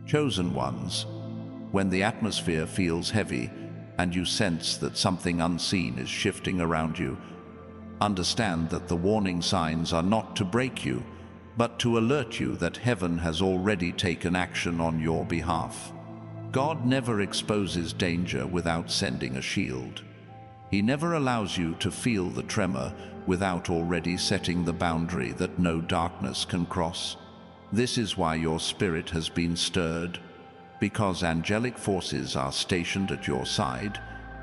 Chosen ones, when the atmosphere feels heavy and you sense that something unseen is shifting around you, understand that the warning signs are not to break you, but to alert you that heaven has already taken action on your behalf. God never exposes danger without sending a shield. He never allows you to feel the tremor without already setting the boundary that no darkness can cross. This is why your spirit has been stirred, because angelic forces are stationed at your side,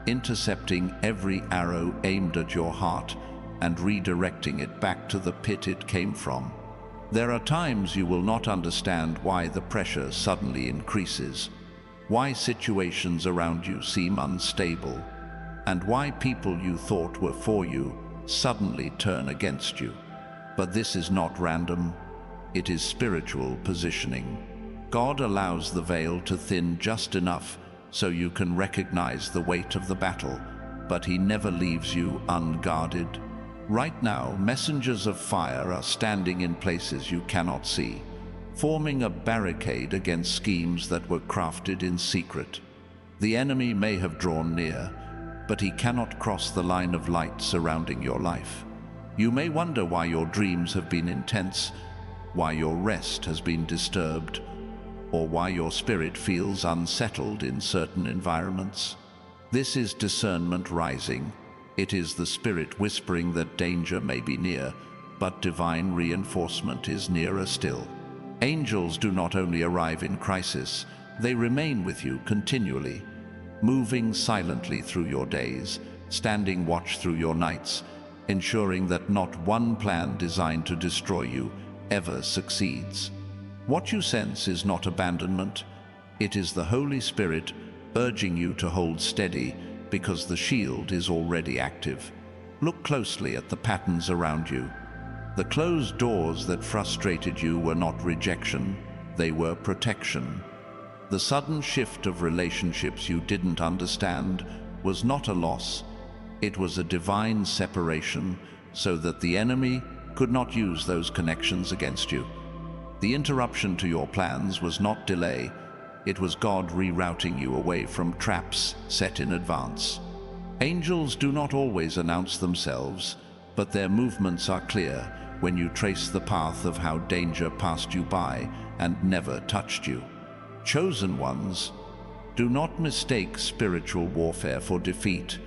intercepting every arrow aimed at your heart and redirecting it back to the pit it came from. There are times you will not understand why the pressure suddenly increases, why situations around you seem unstable, and why people you thought were for you suddenly turn against you. But this is not random. It is spiritual positioning. God allows the veil to thin just enough so you can recognize the weight of the battle, but He never leaves you unguarded. Right now, messengers of fire are standing in places you cannot see, forming a barricade against schemes that were crafted in secret. The enemy may have drawn near, but he cannot cross the line of light surrounding your life. You may wonder why your dreams have been intense, why your rest has been disturbed, or why your spirit feels unsettled in certain environments. This is discernment rising. It is the Spirit whispering that danger may be near, but divine reinforcement is nearer still. Angels do not only arrive in crisis, they remain with you continually, moving silently through your days, standing watch through your nights, ensuring that not one plan designed to destroy you ever succeeds. What you sense is not abandonment. It is the Holy Spirit urging you to hold steady, because the shield is already active. Look closely at the patterns around you. The closed doors that frustrated you were not rejection, they were protection. The sudden shift of relationships you didn't understand was not a loss. It was a divine separation so that the enemy could not use those connections against you. The interruption to your plans was not delay. It was God rerouting you away from traps set in advance. Angels do not always announce themselves, but their movements are clear when you trace the path of how danger passed you by and never touched you. Chosen ones, do not mistake spiritual warfare for defeat.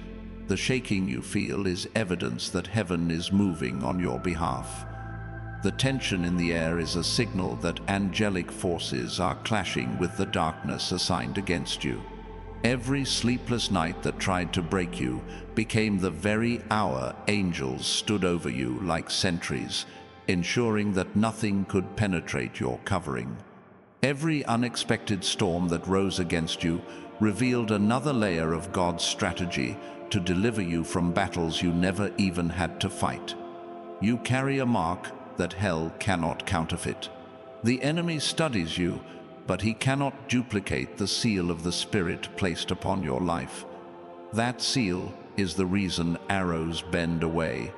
The shaking you feel is evidence that heaven is moving on your behalf. The tension in the air is a signal that angelic forces are clashing with the darkness assigned against you. Every sleepless night that tried to break you became the very hour angels stood over you like sentries, ensuring that nothing could penetrate your covering. Every unexpected storm that rose against you revealed another layer of God's strategy to deliver you from battles you never even had to fight. You carry a mark that hell cannot counterfeit. The enemy studies you, but he cannot duplicate the seal of the Spirit placed upon your life. That seal is the reason arrows bend away,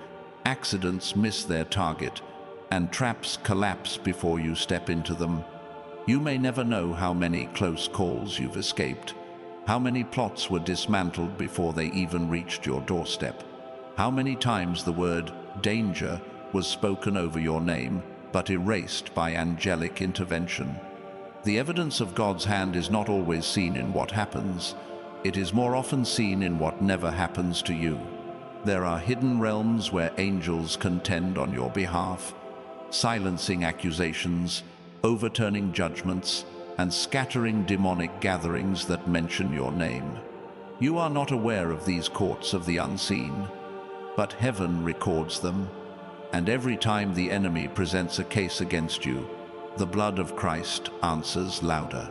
accidents miss their target, and traps collapse before you step into them. You may never know how many close calls you've escaped, how many plots were dismantled before they even reached your doorstep, how many times the word danger was spoken over your name, but erased by angelic intervention. The evidence of God's hand is not always seen in what happens. It is more often seen in what never happens to you. There are hidden realms where angels contend on your behalf, silencing accusations, overturning judgments, and scattering demonic gatherings that mention your name. You are not aware of these courts of the unseen, but heaven records them. And every time the enemy presents a case against you, the blood of Christ answers louder.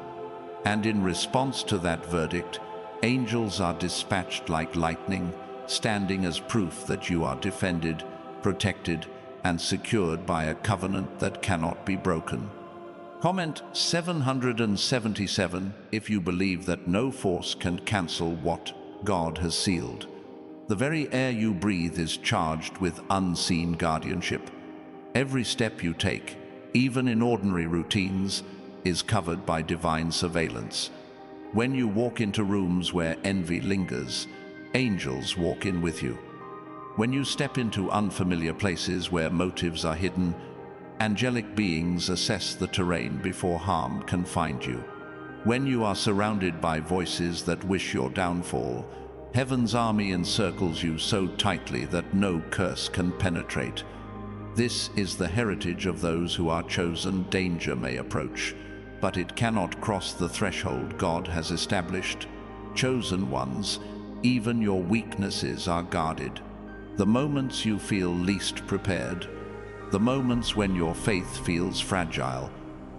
And in response to that verdict, angels are dispatched like lightning, standing as proof that you are defended, protected, and secured by a covenant that cannot be broken. Comment 777 if you believe that no force can cancel what God has sealed. The very air you breathe is charged with unseen guardianship. Every step you take, even in ordinary routines, is covered by divine surveillance. When you walk into rooms where envy lingers, angels walk in with you. When you step into unfamiliar places where motives are hidden, angelic beings assess the terrain before harm can find you. When you are surrounded by voices that wish your downfall, heaven's army encircles you so tightly that no curse can penetrate. This is the heritage of those who are chosen. Danger may approach, but it cannot cross the threshold God has established. Chosen ones, even your weaknesses are guarded. The moments you feel least prepared, the moments when your faith feels fragile,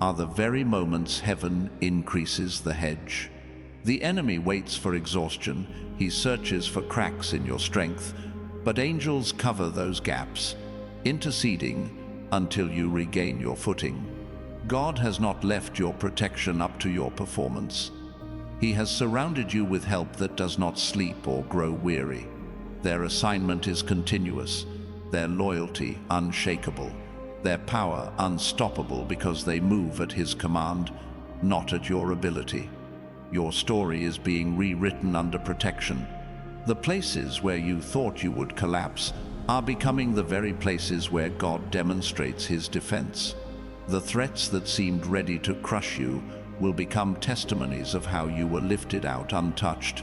are the very moments heaven increases the hedge. The enemy waits for exhaustion, he searches for cracks in your strength, but angels cover those gaps, interceding until you regain your footing. God has not left your protection up to your performance. He has surrounded you with help that does not sleep or grow weary. Their assignment is continuous, their loyalty unshakable, their power unstoppable because they move at His command, not at your ability. Your story is being rewritten under protection. The places where you thought you would collapse are becoming the very places where God demonstrates His defense. The threats that seemed ready to crush you will become testimonies of how you were lifted out untouched.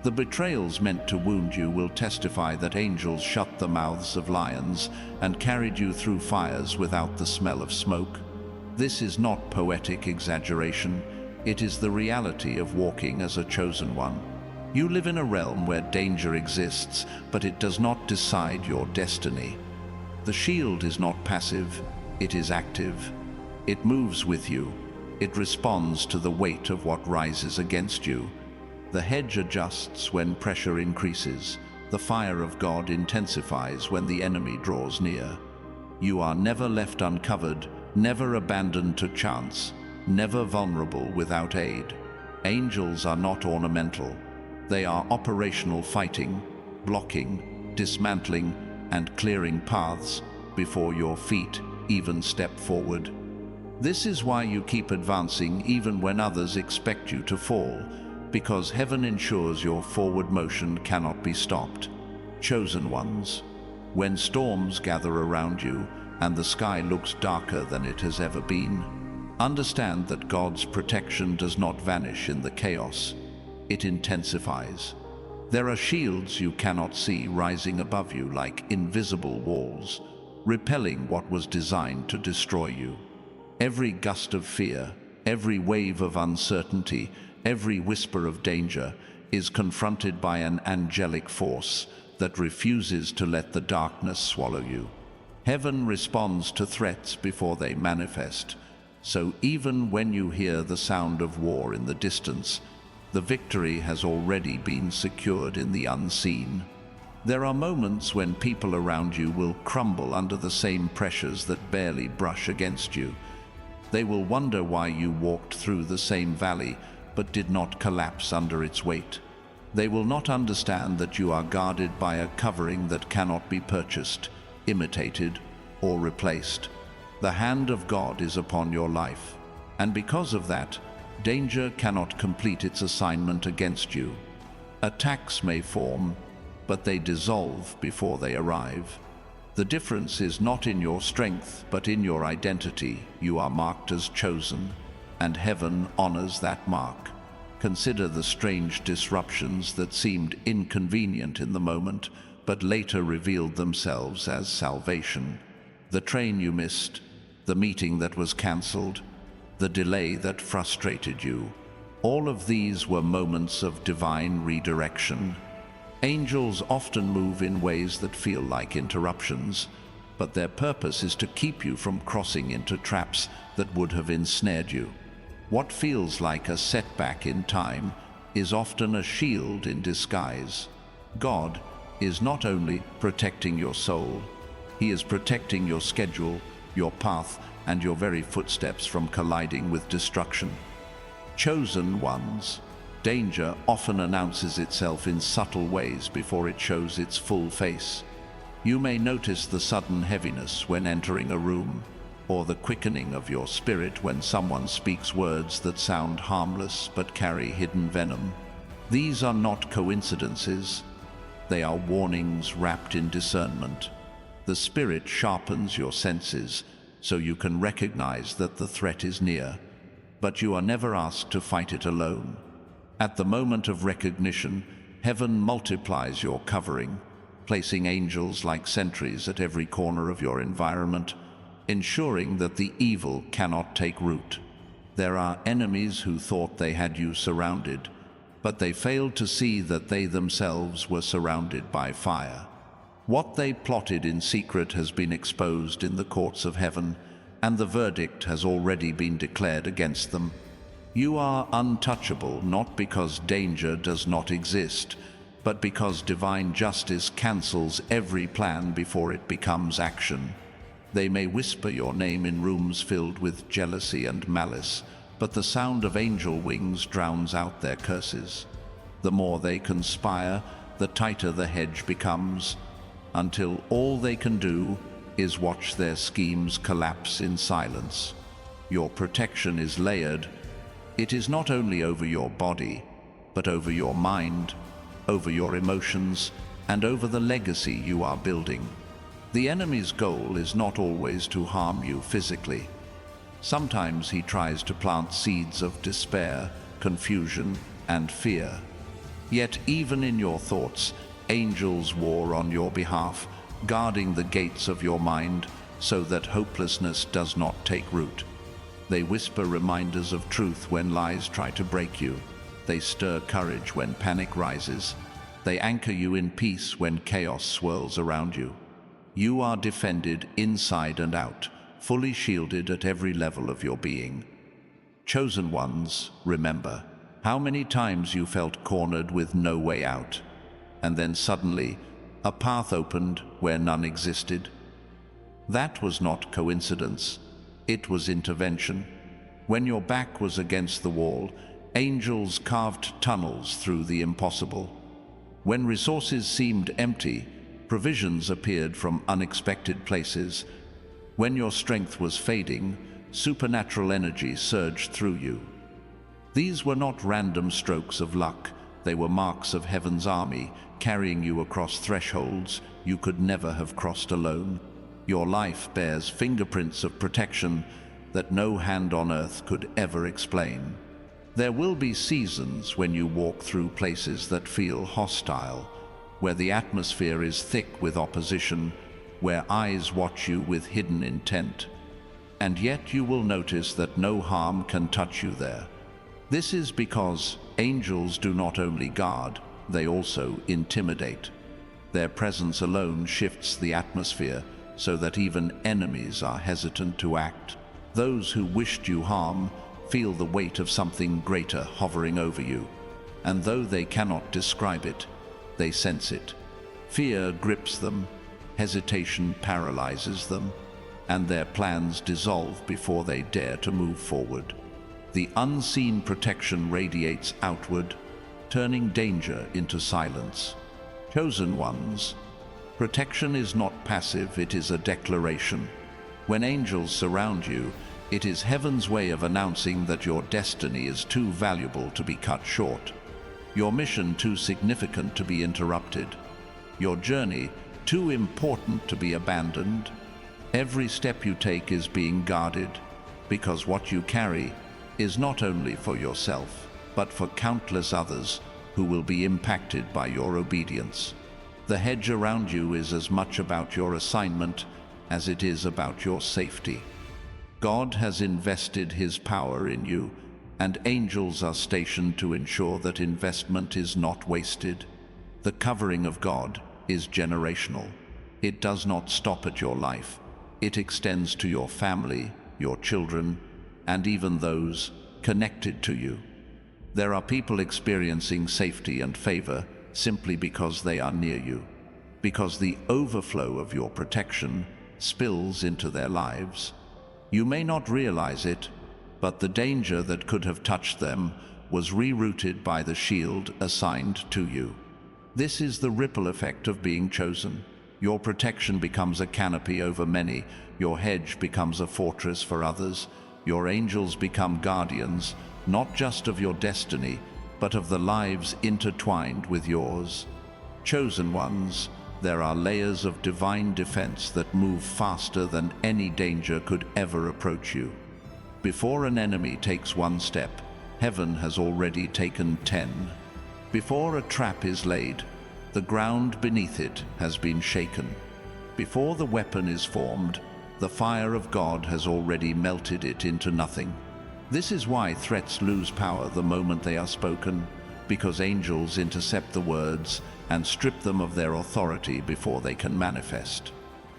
The betrayals meant to wound you will testify that angels shut the mouths of lions and carried you through fires without the smell of smoke. This is not poetic exaggeration. It is the reality of walking as a chosen one. You live in a realm where danger exists, but it does not decide your destiny. The shield is not passive, it is active. It moves with you. It responds to the weight of what rises against you. The hedge adjusts when pressure increases. The fire of God intensifies when the enemy draws near. You are never left uncovered, never abandoned to chance, never vulnerable without aid. Angels are not ornamental. They are operational, fighting, blocking, dismantling, and clearing paths before your feet even step forward. This is why you keep advancing even when others expect you to fall, because heaven ensures your forward motion cannot be stopped. Chosen ones, when storms gather around you and the sky looks darker than it has ever been, understand that God's protection does not vanish in the chaos. It intensifies. There are shields you cannot see rising above you like invisible walls, repelling what was designed to destroy you. Every gust of fear, every wave of uncertainty, every whisper of danger is confronted by an angelic force that refuses to let the darkness swallow you. Heaven responds to threats before they manifest, so even when you hear the sound of war in the distance, the victory has already been secured in the unseen. There are moments when people around you will crumble under the same pressures that barely brush against you. They will wonder why you walked through the same valley but did not collapse under its weight. They will not understand that you are guarded by a covering that cannot be purchased, imitated, or replaced. The hand of God is upon your life, and because of that, danger cannot complete its assignment against you. Attacks may form, but they dissolve before they arrive. The difference is not in your strength, but in your identity. You are marked as chosen, and heaven honors that mark. Consider the strange disruptions that seemed inconvenient in the moment, but later revealed themselves as salvation. The train you missed, the meeting that was cancelled, the delay that frustrated you. All of these were moments of divine redirection. Angels often move in ways that feel like interruptions, but their purpose is to keep you from crossing into traps that would have ensnared you. What feels like a setback in time is often a shield in disguise. God is not only protecting your soul, He is protecting your schedule, your path, and your very footsteps from colliding with destruction. Chosen ones. Danger often announces itself in subtle ways before it shows its full face. You may notice the sudden heaviness when entering a room, or the quickening of your spirit when someone speaks words that sound harmless but carry hidden venom. These are not coincidences. They are warnings wrapped in discernment. The Spirit sharpens your senses so you can recognize that the threat is near, but you are never asked to fight it alone. At the moment of recognition, heaven multiplies your covering, placing angels like sentries at every corner of your environment, ensuring that the evil cannot take root. There are enemies who thought they had you surrounded, but they failed to see that they themselves were surrounded by fire. What they plotted in secret has been exposed in the courts of heaven, and the verdict has already been declared against them. You are untouchable not because danger does not exist, but because divine justice cancels every plan before it becomes action. They may whisper your name in rooms filled with jealousy and malice, but the sound of angel wings drowns out their curses. The more they conspire, the tighter the hedge becomes, until all they can do is watch their schemes collapse in silence. Your protection is layered. It is not only over your body, but over your mind, over your emotions, and over the legacy you are building. The enemy's goal is not always to harm you physically. Sometimes he tries to plant seeds of despair, confusion, and fear. Yet even in your thoughts, angels war on your behalf, guarding the gates of your mind so that hopelessness does not take root. They whisper reminders of truth when lies try to break you. They stir courage when panic rises. They anchor you in peace when chaos swirls around you. You are defended inside and out, fully shielded at every level of your being. Chosen ones, remember how many times you felt cornered with no way out, and then suddenly a path opened where none existed. That was not coincidence, it was intervention. When your back was against the wall, angels carved tunnels through the impossible. When resources seemed empty, provisions appeared from unexpected places. When your strength was fading, supernatural energy surged through you. These were not random strokes of luck. They were marks of heaven's army, carrying you across thresholds you could never have crossed alone. Your life bears fingerprints of protection that no hand on earth could ever explain. There will be seasons when you walk through places that feel hostile, where the atmosphere is thick with opposition, where eyes watch you with hidden intent. And yet you will notice that no harm can touch you there. This is because angels do not only guard, they also intimidate. Their presence alone shifts the atmosphere so that even enemies are hesitant to act. Those who wished you harm feel the weight of something greater hovering over you, and though they cannot describe it, they sense it. Fear grips them, hesitation paralyzes them, and their plans dissolve before they dare to move forward. The unseen protection radiates outward, turning danger into silence. Chosen ones, protection is not passive, it is a declaration. When angels surround you, it is heaven's way of announcing that your destiny is too valuable to be cut short, your mission too significant to be interrupted, your journey too important to be abandoned. Every step you take is being guarded, because what you carry is not only for yourself, but for countless others who will be impacted by your obedience. The hedge around you is as much about your assignment as it is about your safety. God has invested His power in you, and angels are stationed to ensure that investment is not wasted. The covering of God is generational. It does not stop at your life. It extends to your family, your children, and even those connected to you. There are people experiencing safety and favor simply because they are near you, because the overflow of your protection spills into their lives. You may not realize it, but the danger that could have touched them was rerouted by the shield assigned to you. This is the ripple effect of being chosen. Your protection becomes a canopy over many, your hedge becomes a fortress for others, your angels become guardians, not just of your destiny, but of the lives intertwined with yours. Chosen ones, there are layers of divine defense that move faster than any danger could ever approach you. Before an enemy takes one step, heaven has already taken 10. Before a trap is laid, the ground beneath it has been shaken. Before the weapon is formed, the fire of God has already melted it into nothing. This is why threats lose power the moment they are spoken, because angels intercept the words and strip them of their authority before they can manifest.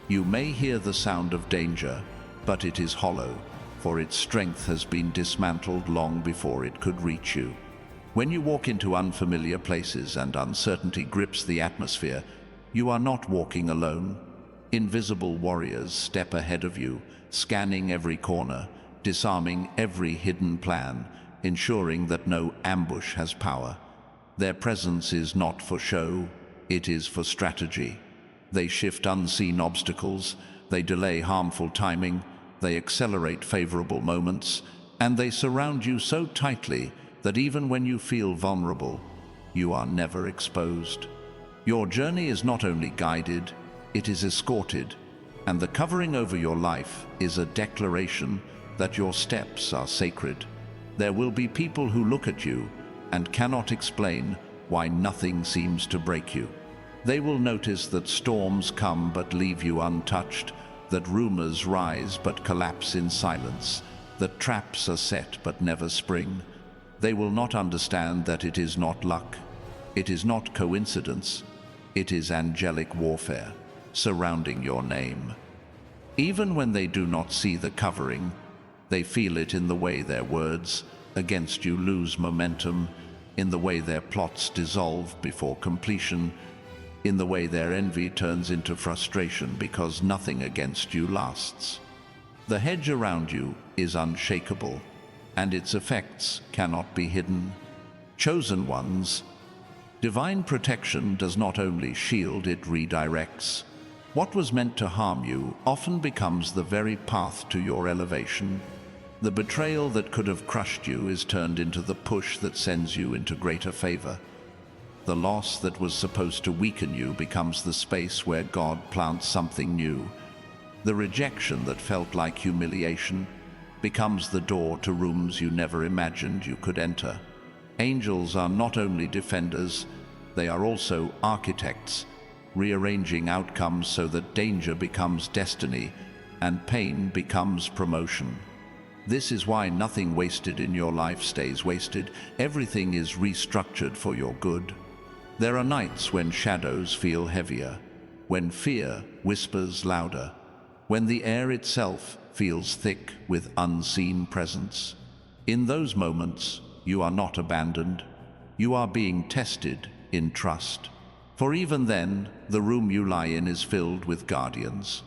You may hear the sound of danger, but it is hollow, for its strength has been dismantled long before it could reach you. When you walk into unfamiliar places and uncertainty grips the atmosphere, you are not walking alone. Invisible warriors step ahead of you, scanning every corner, disarming every hidden plan, ensuring that no ambush has power. Their presence is not for show, it is for strategy. They shift unseen obstacles, they delay harmful timing, they accelerate favorable moments, and they surround you so tightly that even when you feel vulnerable, you are never exposed. Your journey is not only guided, it is escorted, and the covering over your life is a declaration that your steps are sacred. There will be people who look at you and cannot explain why nothing seems to break you. They will notice that storms come but leave you untouched, that rumors rise but collapse in silence, that traps are set but never spring. They will not understand that it is not luck, it is not coincidence, it is angelic warfare surrounding your name. Even when they do not see the covering, they feel it in the way their words against you lose momentum, in the way their plots dissolve before completion, in the way their envy turns into frustration because nothing against you lasts. The hedge around you is unshakable, and its effects cannot be hidden. Chosen ones, divine protection does not only shield, it redirects. What was meant to harm you often becomes the very path to your elevation. The betrayal that could have crushed you is turned into the push that sends you into greater favor. The loss that was supposed to weaken you becomes the space where God plants something new. The rejection that felt like humiliation becomes the door to rooms you never imagined you could enter. Angels are not only defenders, they are also architects, rearranging outcomes so that danger becomes destiny and pain becomes promotion. This is why nothing wasted in your life stays wasted. Everything is restructured for your good. There are nights when shadows feel heavier, when fear whispers louder, when the air itself feels thick with unseen presence. In those moments, you are not abandoned. You are being tested in trust. For even then, the room you lie in is filled with guardians.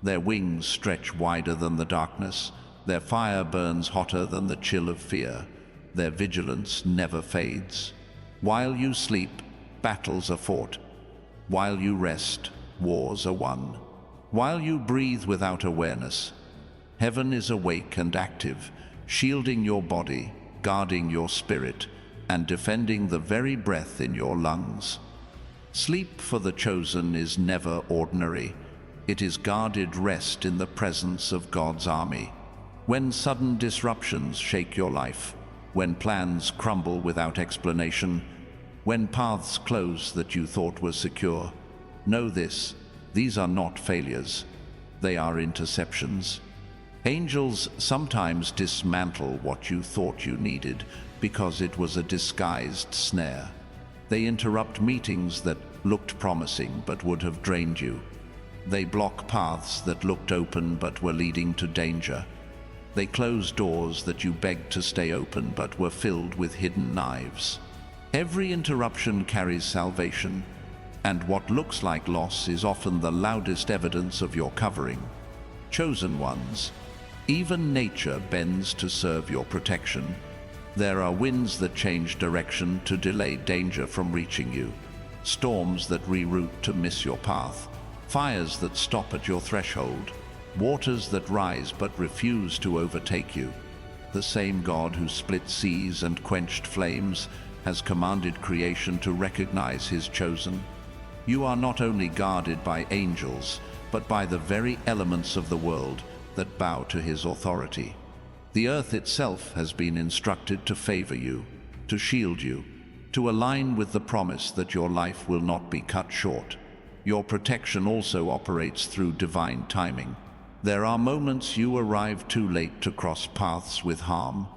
Their wings stretch wider than the darkness. Their fire burns hotter than the chill of fear. Their vigilance never fades. While you sleep, battles are fought. While you rest, wars are won. While you breathe without awareness, heaven is awake and active, shielding your body, guarding your spirit, and defending the very breath in your lungs. Sleep for the chosen is never ordinary. It is guarded rest in the presence of God's army. When sudden disruptions shake your life, when plans crumble without explanation, when paths close that you thought were secure, know this: these are not failures, they are interceptions. Angels sometimes dismantle what you thought you needed because it was a disguised snare. They interrupt meetings that looked promising but would have drained you. They block paths that looked open but were leading to danger. They close doors that you begged to stay open but were filled with hidden knives. Every interruption carries salvation, and what looks like loss is often the loudest evidence of your covering. Chosen ones, even nature bends to serve your protection. There are winds that change direction to delay danger from reaching you, storms that reroute to miss your path, fires that stop at your threshold, waters that rise but refuse to overtake you. The same God who split seas and quenched flames has commanded creation to recognize his chosen. You are not only guarded by angels, but by the very elements of the world that bow to his authority. The earth itself has been instructed to favor you, to shield you, to align with the promise that your life will not be cut short. Your protection also operates through divine timing. There are moments you arrive too late to cross paths with harm,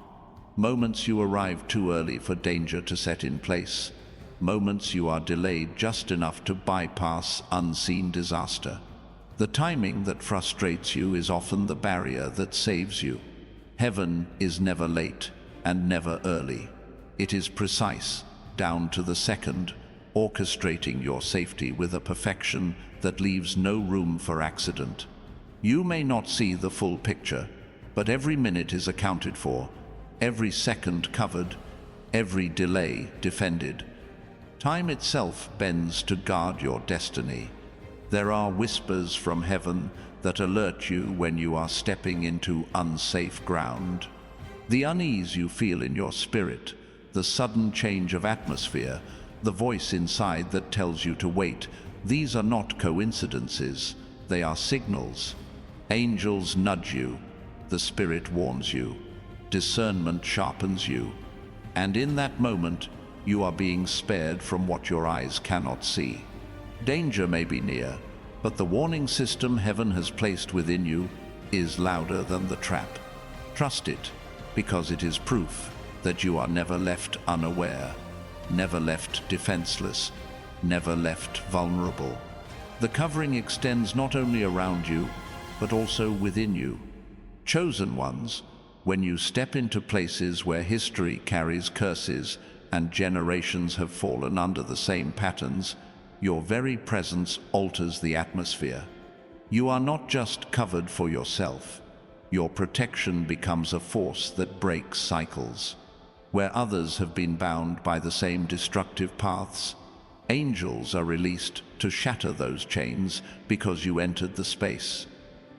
moments you arrive too early for danger to set in place, moments you are delayed just enough to bypass unseen disaster. The timing that frustrates you is often the barrier that saves you. Heaven is never late and never early. It is precise, down to the second, orchestrating your safety with a perfection that leaves no room for accident. You may not see the full picture, but every minute is accounted for, every second covered, every delay defended. Time itself bends to guard your destiny. There are whispers from heaven that alert you when you are stepping into unsafe ground. The unease you feel in your spirit, the sudden change of atmosphere, the voice inside that tells you to wait, these are not coincidences, they are signals. Angels nudge you, the Spirit warns you, discernment sharpens you, and in that moment, you are being spared from what your eyes cannot see. Danger may be near, but the warning system heaven has placed within you is louder than the trap. Trust it, because it is proof that you are never left unaware, never left defenseless, never left vulnerable. The covering extends not only around you, but also within you. Chosen ones, when you step into places where history carries curses and generations have fallen under the same patterns, your very presence alters the atmosphere. You are not just covered for yourself. Your protection becomes a force that breaks cycles. Where others have been bound by the same destructive paths, angels are released to shatter those chains because you entered the space.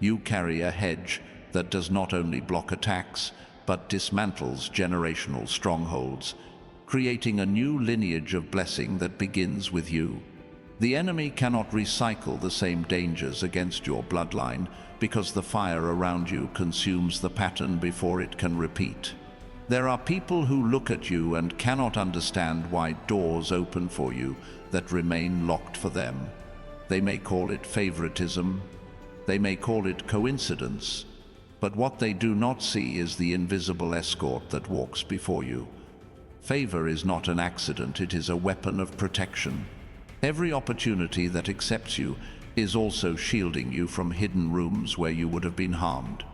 You carry a hedge that does not only block attacks, but dismantles generational strongholds, creating a new lineage of blessing that begins with you. The enemy cannot recycle the same dangers against your bloodline because the fire around you consumes the pattern before it can repeat. There are people who look at you and cannot understand why doors open for you that remain locked for them. They may call it favoritism, they may call it coincidence, but what they do not see is the invisible escort that walks before you. Favor is not an accident, it is a weapon of protection. Every opportunity that accepts you is also shielding you from hidden rooms where you would have been harmed.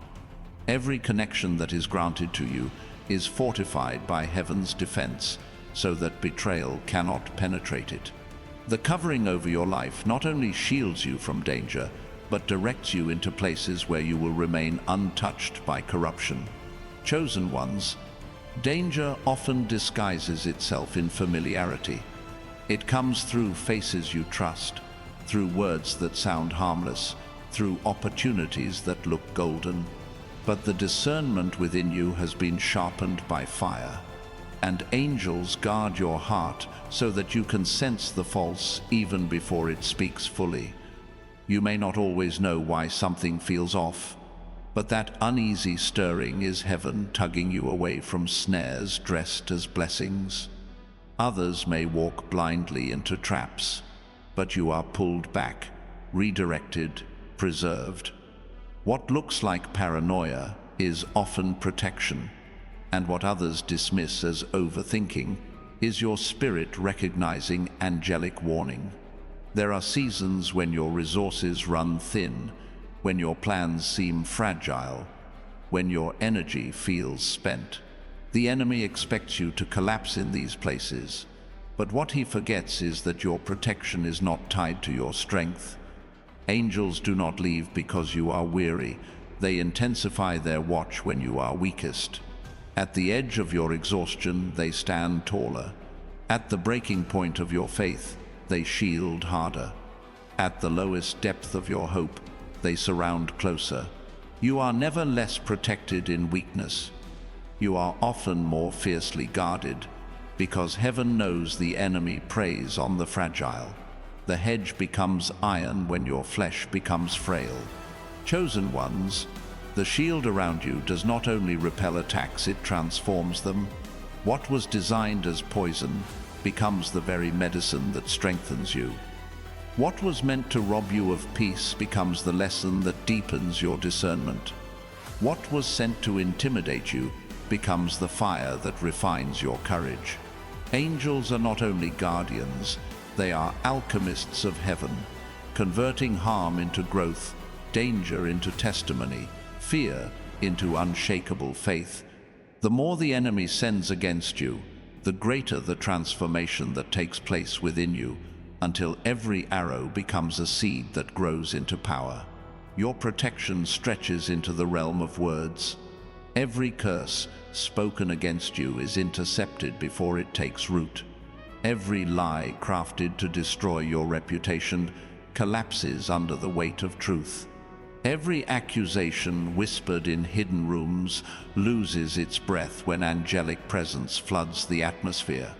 Every connection that is granted to you is fortified by heaven's defense, so that betrayal cannot penetrate it. The covering over your life not only shields you from danger, but directs you into places where you will remain untouched by corruption. Chosen ones, danger often disguises itself in familiarity. It comes through faces you trust, through words that sound harmless, through opportunities that look golden. But the discernment within you has been sharpened by fire, and angels guard your heart so that you can sense the false even before it speaks fully. You may not always know why something feels off, but that uneasy stirring is heaven tugging you away from snares dressed as blessings. Others may walk blindly into traps, but you are pulled back, redirected, preserved. What looks like paranoia is often protection, and what others dismiss as overthinking is your spirit recognizing angelic warning. There are seasons when your resources run thin, when your plans seem fragile, when your energy feels spent. The enemy expects you to collapse in these places, but what he forgets is that your protection is not tied to your strength. Angels do not leave because you are weary. They intensify their watch when you are weakest. At the edge of your exhaustion, they stand taller. At the breaking point of your faith, they shield harder. At the lowest depth of your hope, they surround closer. You are never less protected in weakness. You are often more fiercely guarded, because heaven knows the enemy preys on the fragile. The hedge becomes iron when your flesh becomes frail. Chosen ones, the shield around you does not only repel attacks, it transforms them. What was designed as poison becomes the very medicine that strengthens you. What was meant to rob you of peace becomes the lesson that deepens your discernment. What was sent to intimidate you becomes the fire that refines your courage. Angels are not only guardians, they are alchemists of heaven, converting harm into growth, danger into testimony, fear into unshakable faith. The more the enemy sends against you, the greater the transformation that takes place within you, until every arrow becomes a seed that grows into power. Your protection stretches into the realm of words. Every curse spoken against you is intercepted before it takes root. Every lie crafted to destroy your reputation collapses under the weight of truth. Every accusation whispered in hidden rooms loses its breath when angelic presence floods the atmosphere.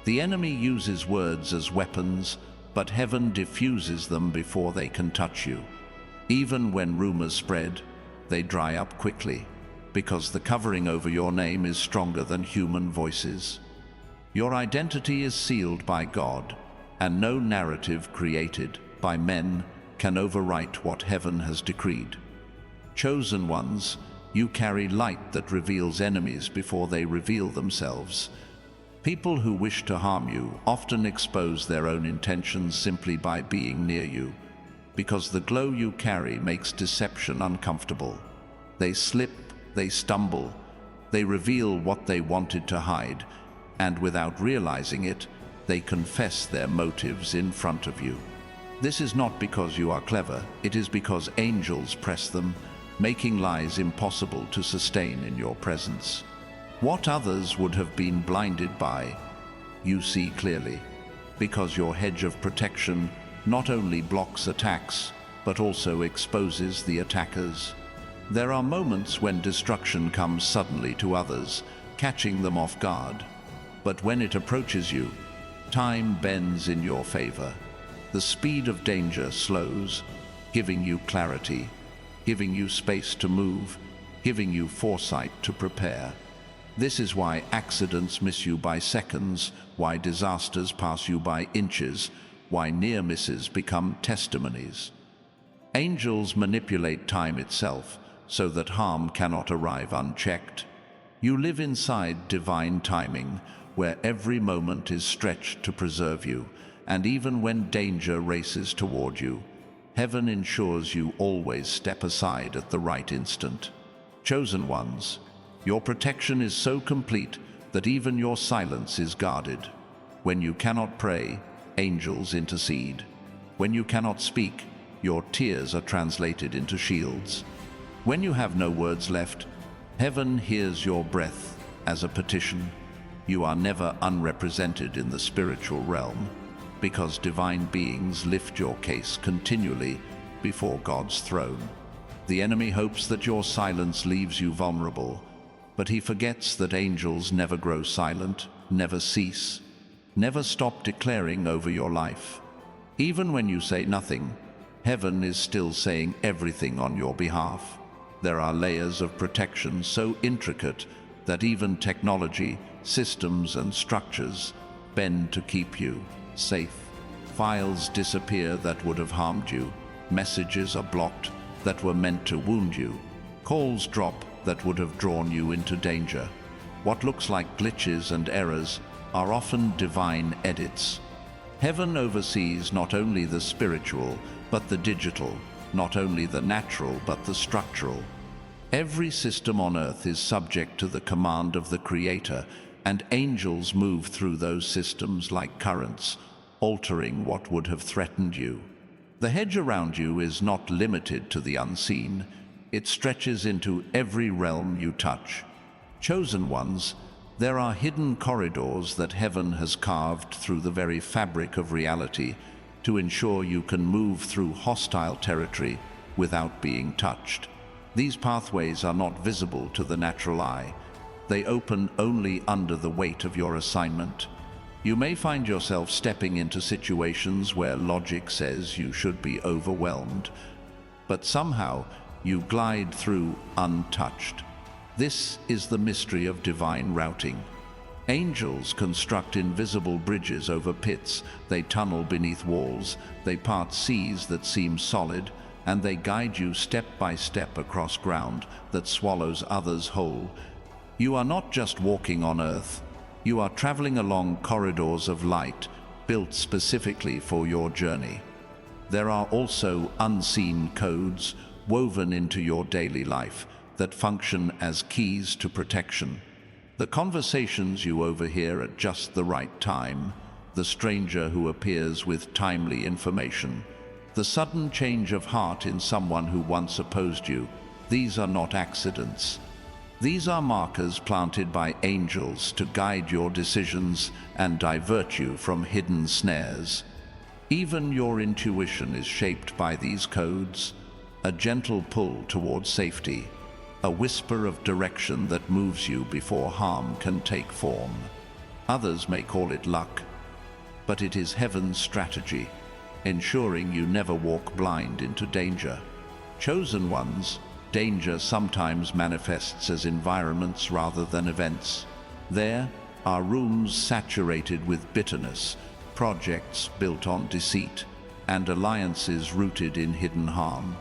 The enemy uses words as weapons, but heaven diffuses them before they can touch you. Even when rumors spread, they dry up quickly, because the covering over your name is stronger than human voices. Your identity is sealed by God, and no narrative created by men can overwrite what heaven has decreed. Chosen ones, you carry light that reveals enemies before they reveal themselves. People who wish to harm you often expose their own intentions simply by being near you, because the glow you carry makes deception uncomfortable. They slip, they stumble, they reveal what they wanted to hide, and without realizing it, they confess their motives in front of you. This is not because you are clever, it is because angels press them, making lies impossible to sustain in your presence. What others would have been blinded by, you see clearly, because your hedge of protection not only blocks attacks, but also exposes the attackers. There are moments when destruction comes suddenly to others, catching them off guard. But when it approaches you, time bends in your favor. The speed of danger slows, giving you clarity, giving you space to move, giving you foresight to prepare. This is why accidents miss you by seconds, why disasters pass you by inches, why near misses become testimonies. Angels manipulate time itself so that harm cannot arrive unchecked. You live inside divine timing, where every moment is stretched to preserve you, and even when danger races toward you, heaven ensures you always step aside at the right instant. Chosen ones, your protection is so complete that even your silence is guarded. When you cannot pray, angels intercede. When you cannot speak, your tears are translated into shields. When you have no words left, heaven hears your breath as a petition. You are never unrepresented in the spiritual realm, because divine beings lift your case continually before God's throne. The enemy hopes that your silence leaves you vulnerable, but he forgets that angels never grow silent, never cease, never stop declaring over your life. Even when you say nothing, heaven is still saying everything on your behalf. There are layers of protection so intricate that even technology, systems, and structures bend to keep you safe. Files disappear that would have harmed you. Messages are blocked that were meant to wound you. Calls drop that would have drawn you into danger. What looks like glitches and errors are often divine edits. Heaven oversees not only the spiritual, but the digital, not only the natural, but the structural. Every system on earth is subject to the command of the Creator, and angels move through those systems like currents, altering what would have threatened you. The hedge around you is not limited to the unseen. It stretches into every realm you touch. Chosen ones, there are hidden corridors that heaven has carved through the very fabric of reality, to ensure you can move through hostile territory without being touched. These pathways are not visible to the natural eye. They open only under the weight of your assignment. You may find yourself stepping into situations where logic says you should be overwhelmed, but somehow you glide through untouched. This is the mystery of divine routing. Angels construct invisible bridges over pits, they tunnel beneath walls, they part seas that seem solid, and they guide you step by step across ground that swallows others whole. You are not just walking on earth, you are traveling along corridors of light built specifically for your journey. There are also unseen codes woven into your daily life that function as keys to protection. The conversations you overhear at just the right time, the stranger who appears with timely information, the sudden change of heart in someone who once opposed you, these are not accidents. These are markers planted by angels to guide your decisions and divert you from hidden snares. Even your intuition is shaped by these codes, a gentle pull towards safety, a whisper of direction that moves you before harm can take form. Others may call it luck, but it is heaven's strategy, ensuring you never walk blind into danger. Chosen ones, danger sometimes manifests as environments rather than events. There are rooms saturated with bitterness, projects built on deceit, and alliances rooted in hidden harm.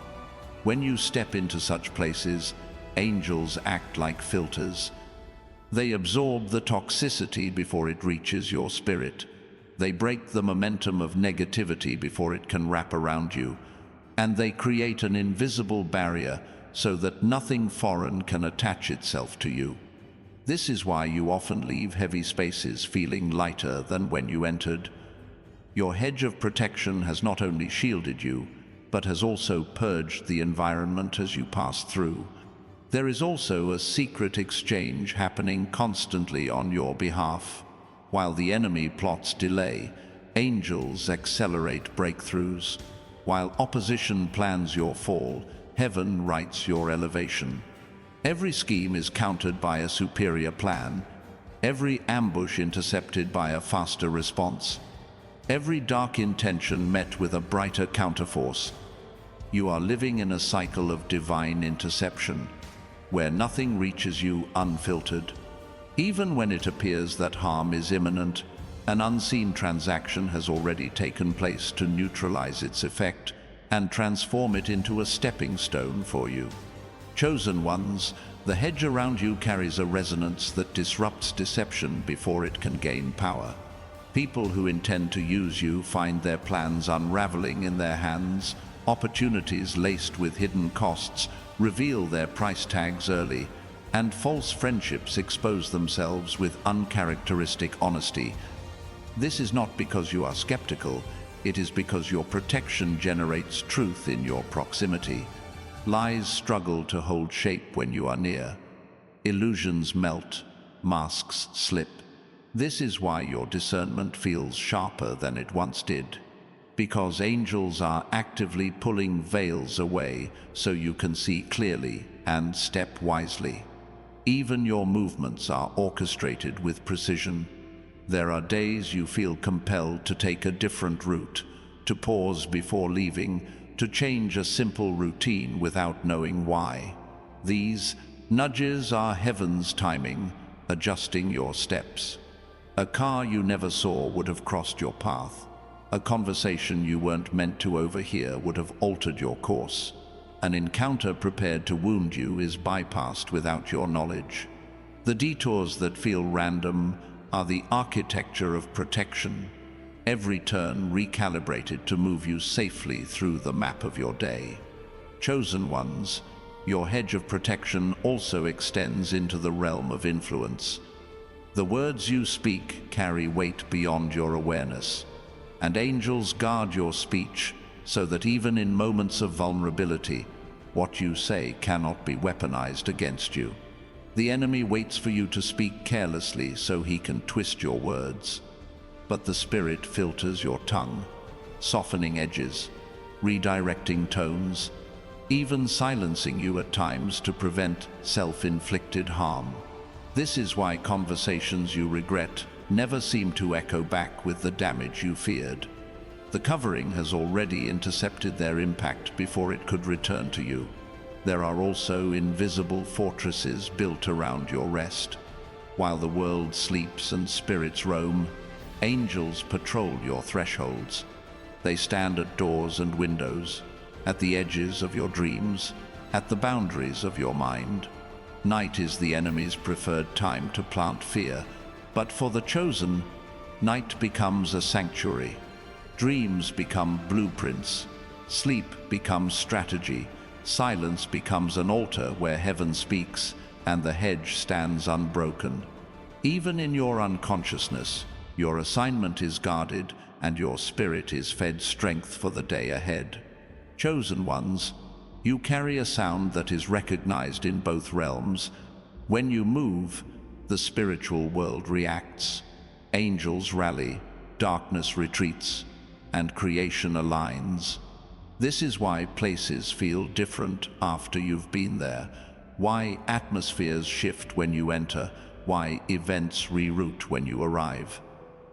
When you step into such places, angels act like filters. They absorb the toxicity before it reaches your spirit. They break the momentum of negativity before it can wrap around you. And they create an invisible barrier so that nothing foreign can attach itself to you. This is why you often leave heavy spaces feeling lighter than when you entered. Your hedge of protection has not only shielded you, but has also purged the environment as you pass through. There is also a secret exchange happening constantly on your behalf. While the enemy plots delay, angels accelerate breakthroughs. While opposition plans your fall, heaven writes your elevation. Every scheme is countered by a superior plan, every ambush intercepted by a faster response, every dark intention met with a brighter counterforce. You are living in a cycle of divine interception, where nothing reaches you unfiltered. Even when it appears that harm is imminent, an unseen transaction has already taken place to neutralize its effect and transform it into a stepping stone for you. Chosen ones, the hedge around you carries a resonance that disrupts deception before it can gain power. People who intend to use you find their plans unraveling in their hands. Opportunities laced with hidden costs reveal their price tags early, and false friendships expose themselves with uncharacteristic honesty. This is not because you are skeptical, it is because your protection generates truth in your proximity. Lies struggle to hold shape when you are near. Illusions melt, masks slip. This is why your discernment feels sharper than it once did. Because angels are actively pulling veils away so you can see clearly and step wisely. Even your movements are orchestrated with precision. There are days you feel compelled to take a different route, to pause before leaving, to change a simple routine without knowing why. These nudges are heaven's timing, adjusting your steps. A car you never saw would have crossed your path. A conversation you weren't meant to overhear would have altered your course. An encounter prepared to wound you is bypassed without your knowledge. The detours that feel random are the architecture of protection, every turn recalibrated to move you safely through the map of your day. Chosen ones, your hedge of protection also extends into the realm of influence. The words you speak carry weight beyond your awareness, and angels guard your speech so that even in moments of vulnerability, what you say cannot be weaponized against you. The enemy waits for you to speak carelessly so he can twist your words, but the Spirit filters your tongue. softening edges, redirecting tones, even silencing you at times to prevent self-inflicted harm. This is why conversations you regret never seem to echo back with the damage you feared. The covering has already intercepted their impact before it could return to you. There are also invisible fortresses built around your rest. While the world sleeps and spirits roam, angels patrol your thresholds. They stand at doors and windows, at the edges of your dreams, at the boundaries of your mind. Night is the enemy's preferred time to plant fear, but for the chosen, night becomes a sanctuary. Dreams become blueprints, sleep becomes strategy, silence becomes an altar where heaven speaks and the hedge stands unbroken. Even in your unconsciousness, your assignment is guarded and your spirit is fed strength for the day ahead. Chosen ones, you carry a sound that is recognized in both realms. When you move, the spiritual world reacts. Angels rally, darkness retreats, and creation aligns. This is why places feel different after you've been there, why atmospheres shift when you enter, why events reroute when you arrive.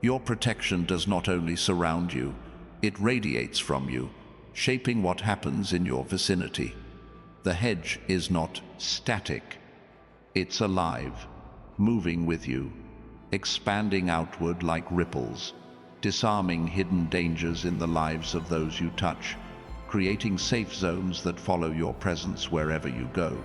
Your protection does not only surround you, it radiates from you, shaping what happens in your vicinity. The hedge is not static. It's alive, moving with you, expanding outward like ripples, disarming hidden dangers in the lives of those you touch, creating safe zones that follow your presence wherever you go.